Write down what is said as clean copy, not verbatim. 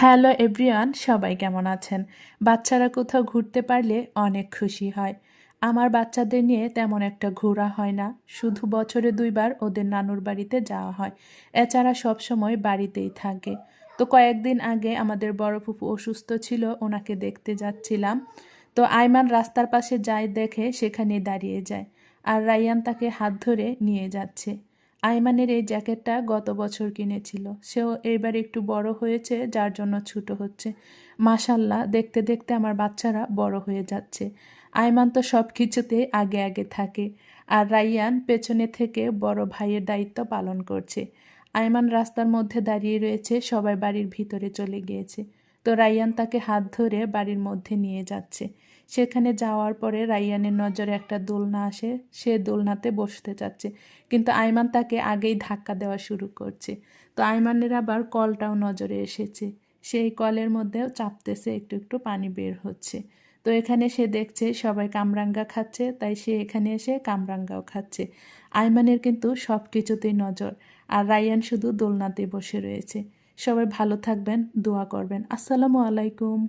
Hello everyone, সবাই কেমন আছেন? বাচ্চারা কোথাও ঘুরতে পারলে অনেক খুশি হয়। আমার বাচ্চাদের নিয়ে তেমন একটা ঘোরা হয় না, শুধু বছরে 2 বার ওদের নানুর বাড়িতে যাওয়া হয়। এছাড়া সবসময় বাড়িতেই থাকে। তো কয়েকদিন আগে আমাদের বড় ফুফু অসুস্থ ছিল, ওনাকে দেখতে যাচ্ছিলাম। তো আয়মান রাস্তার পাশে যায় দেখে সেখানে দাঁড়িয়ে যায়, আর রায়ান তাকে হাত ধরে নিয়ে যাচ্ছে। আইমানের এই জ্যাকেটটা গত বছর কিনেছিল, সেও এইবার একটু বড় হয়েছে যার জন্য ছোট হচ্ছে। মাশাল্লাহ, দেখতে দেখতে আমার বাচ্চারা বড় হয়ে যাচ্ছে। আইমান তো সব কিছুতে আগে আগে থাকে, আর রাইয়ান পেছনে থেকে বড় ভাইয়ের দায়িত্ব পালন করছে। আইমান রাস্তার মধ্যে দাঁড়িয়ে রয়েছে, সবাই বাড়ির ভিতরে চলে গিয়েছে। তো রাইয়ান তাকে হাত ধরে বাড়ির মধ্যে নিয়ে যাচ্ছে। সেখানে যাওয়ার পরে রাইয়ানের নজরে একটা দোলনা আসে, সে দোলনাতে বসতে যাচ্ছে, কিন্তু আইমান তাকে আগেই ধাক্কা দেওয়া শুরু করছে। তো আইমানের আবার কলটাও নজরে এসেছে, সেই কলের মধ্যেও চাপতেছে, একটু একটু পানি বের হচ্ছে। তো এখানে সে দেখছে সবাই কামরাঙ্গা খাচ্ছে, তাই সে এখানে এসে কামরাঙ্গাও খাচ্ছে। আইমানের কিন্তু সব কিছুতেই নজর, আর রাইয়ান শুধু দোলনাতে বসে রয়েছে। সবাই ভালো থাকবেন, দোয়া করবেন। আসসালামু আলাইকুম।